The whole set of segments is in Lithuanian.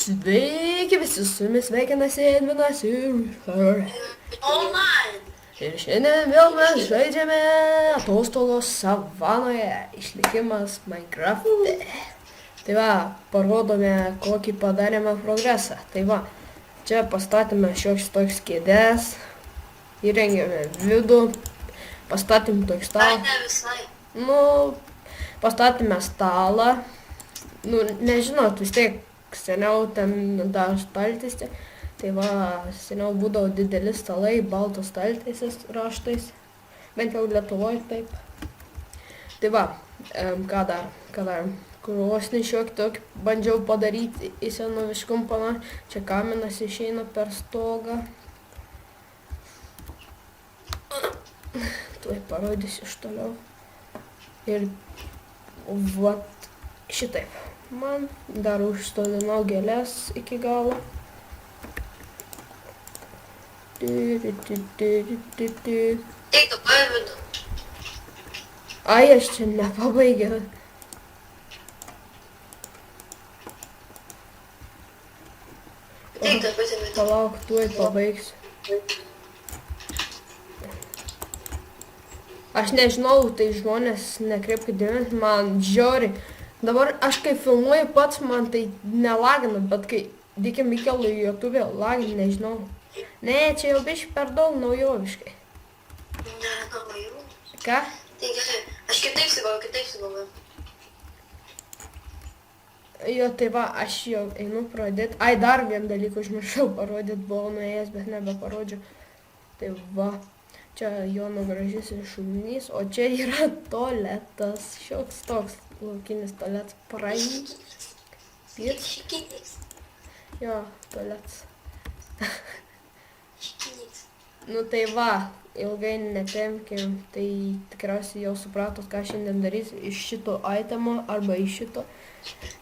Sveiki visi, su jumis sveikinasi Edvinas ir... Ir šiandien vėl mes žaidžiame atostogos savanoje, išlikimas Minecraft'e. Tai va, parodome, kokį padarėme progresą. Tai va, čia pastatėme šioks toks kėdės, įrengėme vidų, pastatėme tokį stalą. Ne visai. Nu, pastatėme stalą. Nu, nežinot, vis tiek seniau ten dar staltiesė. Tai va, seniau būdavo dideli stalai, baltos staltiesės raštais. Bent jau Lietuvoje taip. Tai va, ką dar, krosnį šiok tokį bandžiau padaryti į senoviškum pana. Čia kaminas išeina per stogą. Tuoj parodysiu iš toliau. Ir vat šitaip. Man dar užstodinau gėlės iki galo. Eik dabar vidų. Ai, aš čia nepabaigiau. Eik dabar vidų. Palauk, tuoj pabaigsiu. Aš nežinau, tai žmonės nekreipkit dėmesį, man žiauri. Dabar aš kai filmuoju pats, man tai nelagina, bet kai dėkim įkelų į YouTube lagina, nežinau. Ne, čia jau biškai per daug naujoviškai. Ne, naujų. Ką? Tai gerai. Aš kitaip sugalvoju. Jo, tai va, aš jau einu pradėti. Ai, dar vieną dalyką užmiršau parodyti, buvau nuėjęs, bet nebeparodžiau. Tai va, čia Jono Gražys šulinys, o čia yra tualetas. Šioks toks laukinis tualetas. Praeini. Šikinis. Jo, tualetas. Šikinis. Nu tai va, ilgai netempkim, tai tikriausiai jau supratot, ką šiandien darysiu iš šito itemo arba iš šito.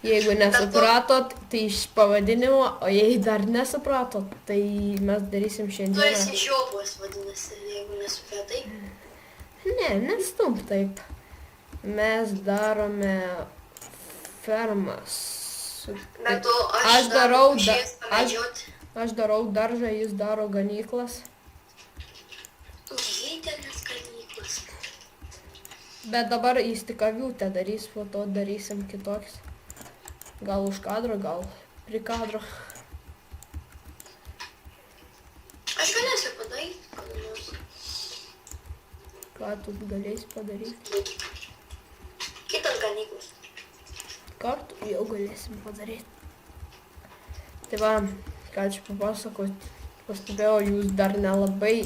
Jeigu nesupratot, tai iš pavadinimo, o jei dar nesupratot, tai mes darysim Tu šiandieną. esi žioplas, vadinasi, jeigu nesupratai. Ne, nestump taip. Mes darome fermas. Bet to Aš darau pušies pamedžioti. Aš darau daržą, jis daro ganyklas. Didelės ganyklos. Bet dabar jis tik avių darys, po to darysim kitoks. Gal už kadro, gal prie kadro. Aš galėsiu padaryti, kada nors. Ką tu galėsi padaryti? Kitas ganyklas. Kartu jau galėsim padaryti. Tai va, ką čia papasakot. Pastebėjau, jūs dar nelabai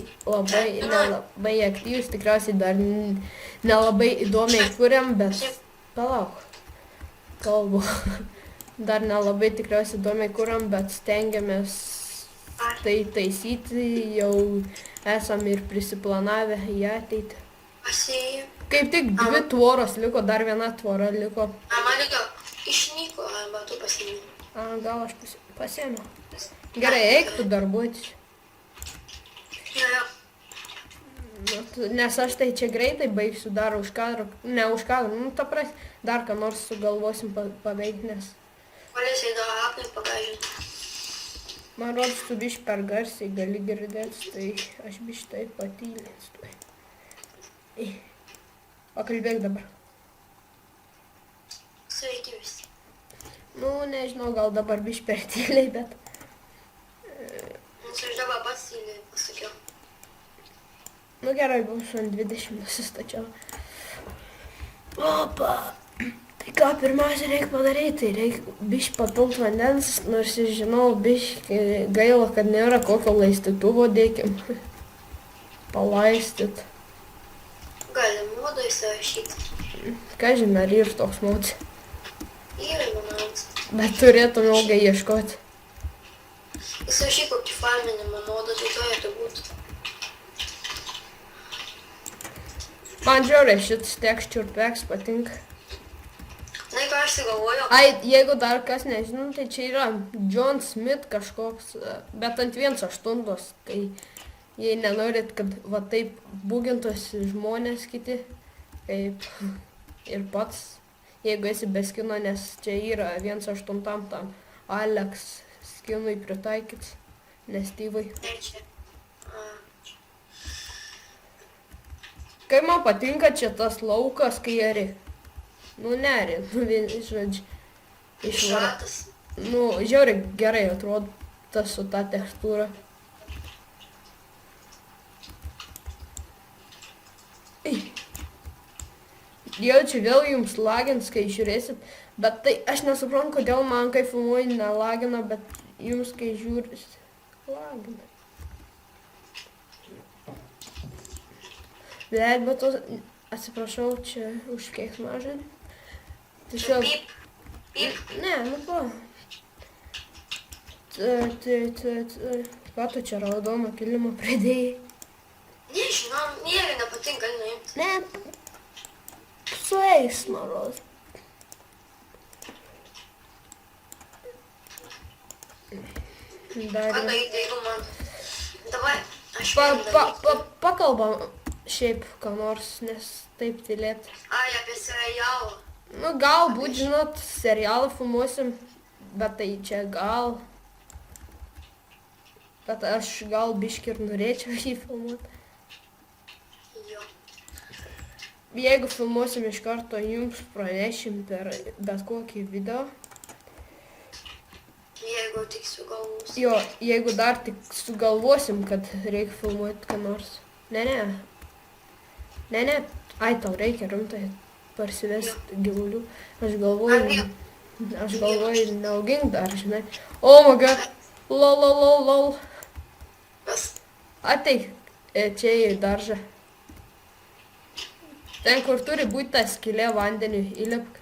aktyvus, tikriausiai dar nelabai įdomiai kuriam, bet palauk, kalbu. Dar nelabai tikriausiai įdomiai kuriam, bet stengiamės tai taisyti, jau esam ir prisiplanavę į ateitį. Pasėjau. Kaip tik 2 tvoros liko, dar viena tvora liko. Man liko išnyko, arba tu pasiėmė. Gal aš pasiėmiau. Gerai, eik tu darbuotis. Jo. Nes aš tai čia greitai baigsiu dar už kadro, ne už kadro, nu ta prasme, dar ką nors sugalvosim paveikti, nes Galėsiu dar apnai pagažinti. man rodos, tu biškai per garsiai gali girdėti, tai aš biškai taip patylinsiu. Pakalbėk dabar. Sveiki visi. Nu, nežinau, gal dabar biškai per tyliai, bet... Nes aš dabar pats tyliai pasakiau. Nu gerai, būsiu ant 20 nusistačiau. Opa! Tai ką pirmiausia reikia padaryti, tai reikia biškai papilti vandens, nors ir žinau, biškai gaila, kad nėra kokio laistytuvo, dėkim. Palaistyt. Gali modą įsirašyti. Ką žinai, ar ir toks mods. Yra manaus. Bet turėtum ilgai ieškoti. Įsirašyk kokį farminimą modą, tai turėtų būti. Man žiauriai šitas texture packs patinka. Na, ką aš sugalvoju. Ai, jeigu dar kas nežinau, tai čia yra John Smith kažkoks, bet ant 1.8. Tai jei nenorit, kad va taip būgintosi žmonės kiti, kaip ir pats, jeigu esi be skino, nes čia yra 1.8 tam Alex skinui pritaikyts, nes Steve'ai. Ne čia. Kai man patinka čia tas laukas, kai eri. Nu, neri, žodžiu. Išratas. Nu, žiauriai gerai atrodo tas su ta tekstūra. Jaučiu vėl jums lagins, kai žiūrėsit, bet tai aš nesuprantu, kodėl man kai filmuoju nelagina, bet jums kai žiūrėsit lagina. Bet tos, atsiprašau, čia už keiksmažodį. Tiesiog... Pip. Ne, nu ko. Ką tu čia raudono kilimo pridėjai? Nežinau, nieko nepatinka nuimti. Ne, sueis maros. Dar... Ką daryti, jeigu man... Davai, aš Pakalbam šiaip ką nors, nes taip tylėt. Ai, apie serialą. Nu, galbūt, žinot, serialą filmuosim, bet tai čia gal. Bet aš gal biškį ir norėčiau jį filmuoti. Jo. Jeigu filmuosim iš karto, jums pranešim per bet kokį video. Jeigu tik sugalvosim. Jo, jeigu dar tik sugalvosim, kad reikia filmuoti ką nors. Ne. Ai, tau reikia rimtai parsivesti gyvulių. Aš galvoju, neaugink dar, žinai. Oh my god. Lol. Kas? Ateik, čia į daržą. Ten, kur turi būti ta skylė vandeniui, įlipk.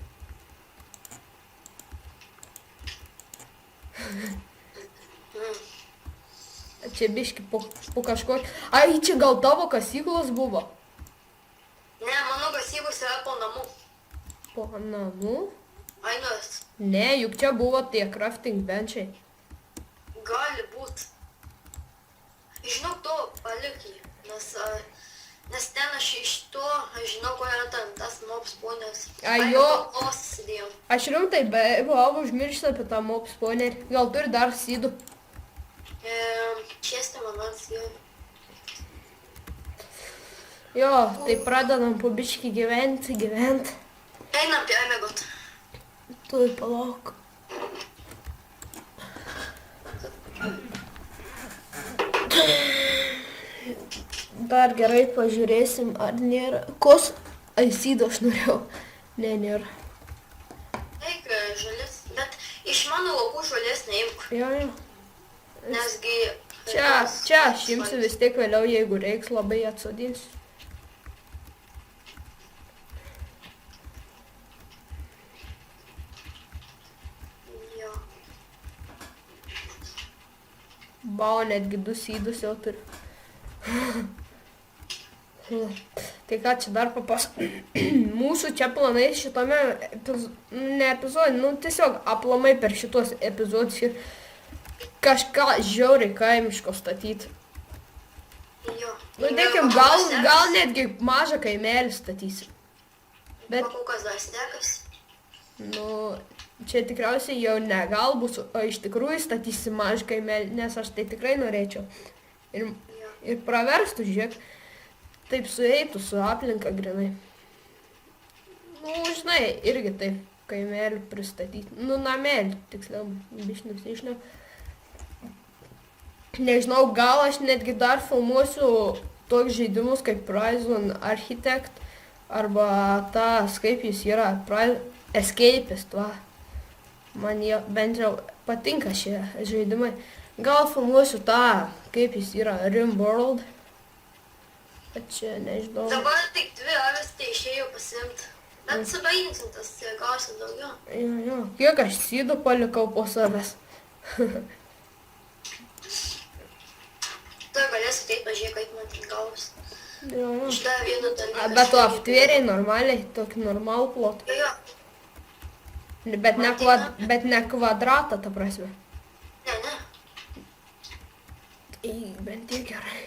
Čia biški po kažkokį... Ai, čia gal tavo kasyklos buvo? Ne, mano kasyklos yra po namų. Po namų? Ai, nors. Ne, juk čia buvo tie crafting benčiai. Gali būt. Žinau, to palik jį, nes ten aš iš to, aš žinau, ko yra ten, tas mob spawneris. Ai, jo. Os įsidėjau. Aš rimtai buvau užmiršęs apie tą mob spawnerį. Gal turi dar sydų? Čiesti man sydų. Jo, tai pradedam po biškį gyventi. Einam permiegot. Tuoj palauk. Dar gerai pažiūrėsim, ar nėra. Kos? Ai, sydo aš norėjau. Ne, nėra. Eik, žolės, bet iš mano laukų žolės neimk. Jo. Nesgi... Čia aš imsiu vis tiek vėliau, jeigu reiks, labai atsodinsiu. Bau, netgi 2 sydus jau turiu. Tai ką čia dar Mūsų čia planai šitame epizode, nu tiesiog aplamai per šitos epizodus ir kažką žiauriai kaimiško statyti. Jo. Nu, dėkim, gal netgi mažą kaimelį statysim. Bet... Pakukas dar stekas. Nu, čia tikriausiai jau ne gal bus, o iš tikrųjų statysim mažą kaimelį, nes aš tai tikrai norėčiau. Ir praverstų, žiūrėk, taip sueitų su aplinka grinai. Nu, žinai, irgi taip kaimelį pristatyti. Nu, namelį, tiksliau, bišnius išneau. Nežinau, gal aš netgi dar filmuosiu tokius žaidimus kaip Prison Architect arba tas, kaip jis yra, Escapist, va. Man jie bent jau patinka šie žaidimai. Gal filmuosiu tą, kaip jis yra, Rimworld. Bet čia nežinau. Dabar tik 2 avis tai išėjau pasiimti. Bet subaigsim tas gausi daugiau. Jo. Kiek aš sydų palikau po savęs. Tu galėsi taip pažiūrėti, kaip man tik gausi. Jo. Iš dar vieno dalyką. Bet tu aptvėriai normaliai, tokį normalų plotą. Jo. Bet ne kvadratą, ta prasme. Ne. Bent tiek gerai.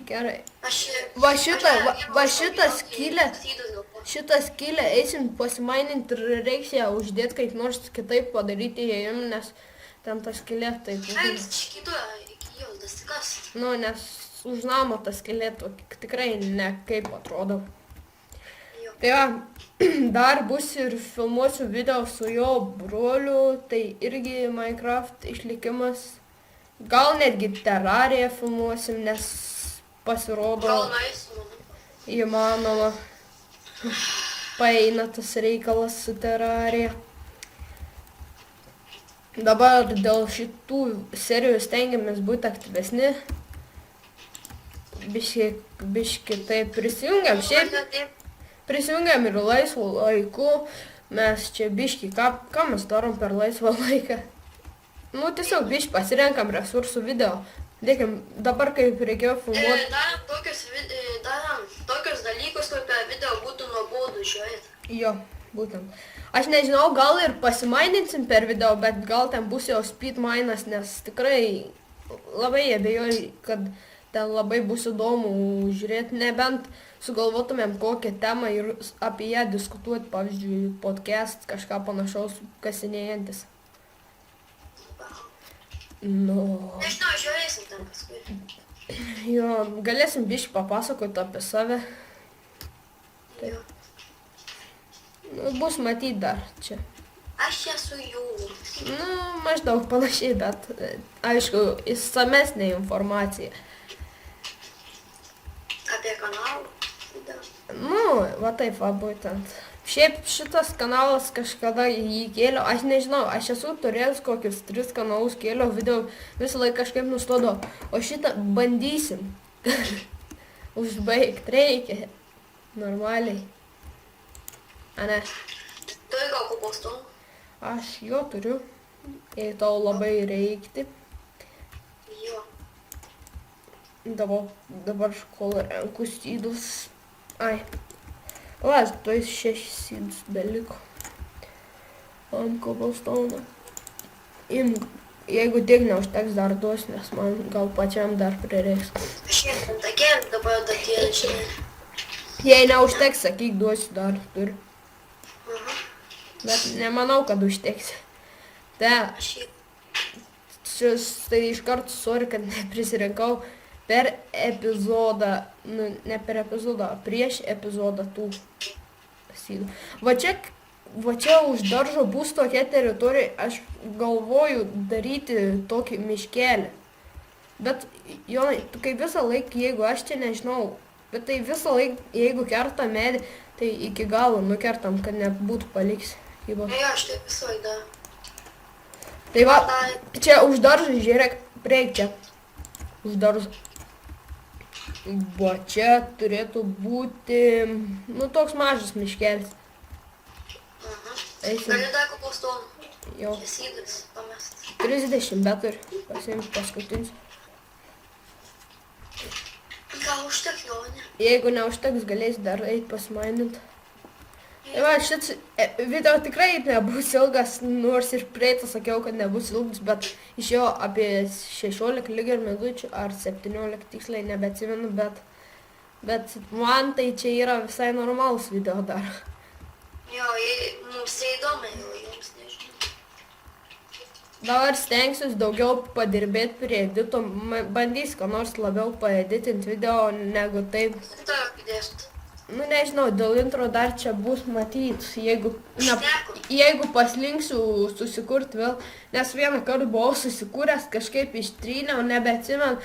Gerai. Aš... Va šitą, aš va, vieną va užspaudžiau, šitą tai skylę, slydas dėl to. šitą skylę eisim pasimaininti ir reiks ją uždėti kaip nors kitaip padaryti įėjim, nes ten ta skylė taip. Aims, škitų iki jos dasikast. Nu, nes už namo ta skylė tikrai ne kaip atrodo. Jo. Tai va, dar bus ir filmuosiu video su jo broliu, tai irgi Minecraft išlikimas. Gal netgi Terrariją filmuosim, nes pasirodo Gal nueisim, manau. įmanoma. Paeina tas reikalas su Terrarija. Dabar dėl šitų serijų stengiamės būti aktyvesni. Biški taip prisijungiam, šiaip prisijungiam ir laisvų laikų. Mes čia biški, ką mes darom per laisvą laiką? Nu, tiesiog biški pasirenkam resursų video. Dėkim, dabar kaip reikėjo filmuoti. Darom tokius dalykus, kaip video būtų nuobodu žiūrėti. Jo, būtent. Aš nežinau, gal ir pasimaininsim per video, bet gal ten bus jau speedminas, nes tikrai labai abejoju, kad ten labai bus įdomu žiūrėti, nebent sugalvotumėm kokią temą ir apie ją diskutuoti, pavyzdžiui, podcast, kažką panašaus kasinėjantis. Nu, Nežinau, žiūrėsim ten paskui. jo, galėsim biškį papasakoti apie save. Jo. Nu, bus matyti dar čia. Aš esu jų. Nu, maždaug panašiai, bet aišku, išsamesnė informacija. Apie kanalą. Video. Nu, va taip, va būtent. Šiaip šitas kanalas kažkada jį kėliau, aš nežinau, aš esu turėjęs kokius 3 kanalus kėliau, video visą laiką kažkaip nustodavo, o šitą bandysim. Užbaigt reikia. Normaliai. Ane, Turi gal kopostą? aš jo turiu, jei tau labai reikti. Jo. Dabar kol renku sydus. Ai. Va, toj 6 sydus beliko. Ant kobalstono. Jeigu tiek neužteks dar duos, nes man gal pačiam dar prireiks. Aš šiandien takėm, dabar datėlė šiandien. Jei neužteks, sakyk, duosiu dar turiu. Aha. Bet nemanau, kad užteks. Tai, Aš jį. tai iš karto sorry, kad neprisirinkau per epizodą, nu, ne per epizodą, prieš epizodą tų sydų. Va čia už daržo bus tokia teritorija, aš galvoju daryti tokį miškelį. Bet, Jonai, tu kaip visą laiką, jeigu aš čia nežinau, bet tai visą laiką, jeigu kerta medį, tai iki galo nukertam, kad nebūtų paliks. Jo, aš taip visą laiką darau. Tai va, čia už daržą, žiūrėk, prieik čia. Už daržą. Va, čia turėtų būti, nu, toks mažas miškelis. Aha. Eisim. Gali dar kopostą? Jo, Slydas pamest. 30, bet turi pasiimti paskutinis. Gal užteks, gal ne? Jeigu neužteks, galės dar eiti pasimaininti. Tai va, šis video tikrai nebus ilgas, nors ir prieitą sakiau, kad nebus ilgas, bet išėjo apie 16 lyg ir minučių, ar 17 tiksliai, nebeatsimenu, bet man tai čia yra visai normalus video dar. Jo, mums tai įdomi, jo, jums nežinau. Dabar stengsiuosi daugiau padirbėti prie edito, bandys ką nors labiau paeditinti video negu taip. Tai pridėsit. Nu nežinau, dėl intro dar čia bus matyti, jeigu paslinksiu susikurti vėl, nes vieną kartą buvau susikūręs, kažkaip ištryniau, nebeatsimenu.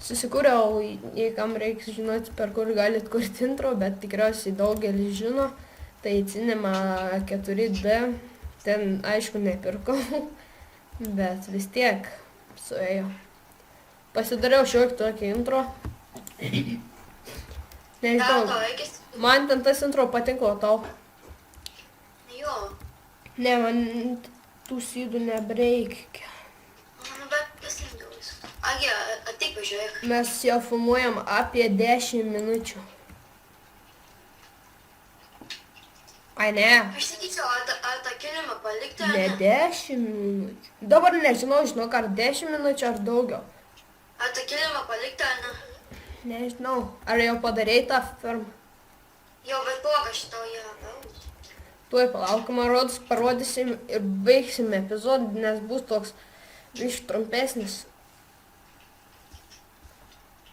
Susikūriau, jei kam reiks žinoti, per kur galit kurti intro, bet tikriausiai daugelis žino, tai Cinema 4D, ten aišku nepirkau, bet vis tiek suėjo. Pasidariau šiokį tokį intro. Nežinau, man ten tas intro patiko, tau? Jo. Ne, man tų sydų nebreikia. Nu, bet pasimk gal viską. Agi, ateik pažiūrėk. Mes jau filmuojam apie 10 minučių. Ai ne, Aš sakyčiau, ar tą kilimą palikti, ar ne 10 minučių. Dabar nežinau, žinok, ar 10 minučių ar daugiau. Ar tą kilimą palikti, ar ne? Nežinau, ar jau padarei tą fermą? Jau, bet bloga šitą ją gaus. Tuoj palauk, man rodos, parodysim ir baigsim epizodą, nes bus toks iš trumpesnis.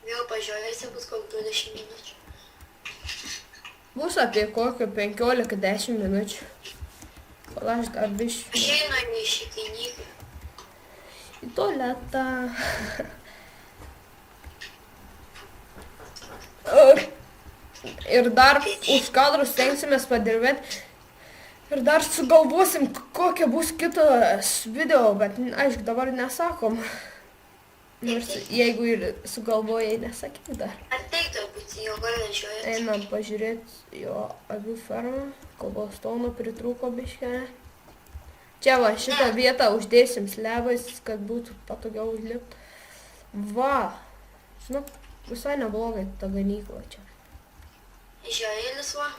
Vėl pažiūrėsi, bus kokių 20 minučių. Bus apie kokio 15-10 minučių. Kol aš dar biškiu Aš einu į šį kainyką. į tualetą. Ir dar už kadrų stengsimės padirbėti. Ir dar sugalvosim, kokia bus kitas video, bet aišku, dabar nesakom. Nors jeigu ir sugalvojai, nesakyk dar. Ateik turbūt jo galinčioje. Einam pažiūrėti jo avių fermą. Kobalstono pritrūko biškelę. Čia va, šitą vietą uždėsim slebais, kad būtų patogiau užlipti. Va, žinok, visai neblogai ta ganykla čia. Žiūrėlis va.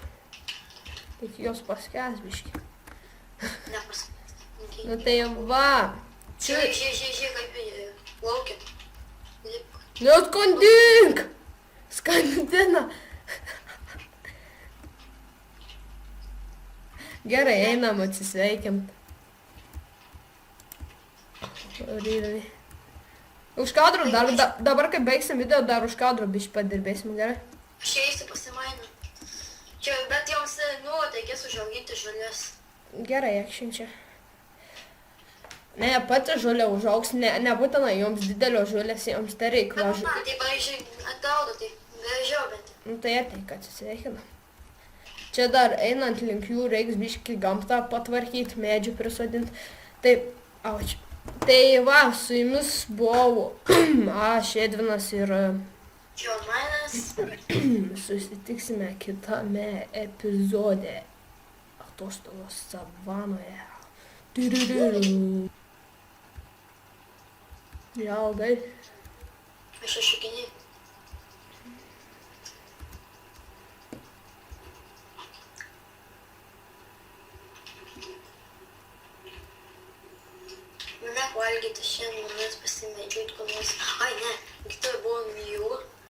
Tik jos paskęs biškį. Nepasakyti. Nu tai va. Žiūrėk, kaip plaukia. Lipk. Neskandink! Skandina. Gerai, einam atsisveikint. Ryrai. Už kadrų, dabar kai baigsim video, dar už kadrų biškį padirbėsim, gerai? Aš eisiu pasimainu. Čia, bet joms nuolat reikės užauginti žolės. Gerai, akšinčia. Ne, pati žolė užaugs, nebūtina joms didelio žolės, joms tai reikia Bet važiuoti. man, tai pavyzdžiui, atrodo, tai gražiau bent. Nu tai ateik atsisveikina. Čia dar einant link jų reiks biškį gamtą patvarkyti, medžių prisodinti. Taip, auč. Tai va, su jumis buvau aš, Edvinas ir Džiomanas. susitiksime kitame epizode. Atostogos savanoje. Tiririririu. Jaugai. Aš šokinėjau. Mane valgyti šiandien, mes pasimedžiuot, ko nors. Ai, ne, kitoj buvo jūra.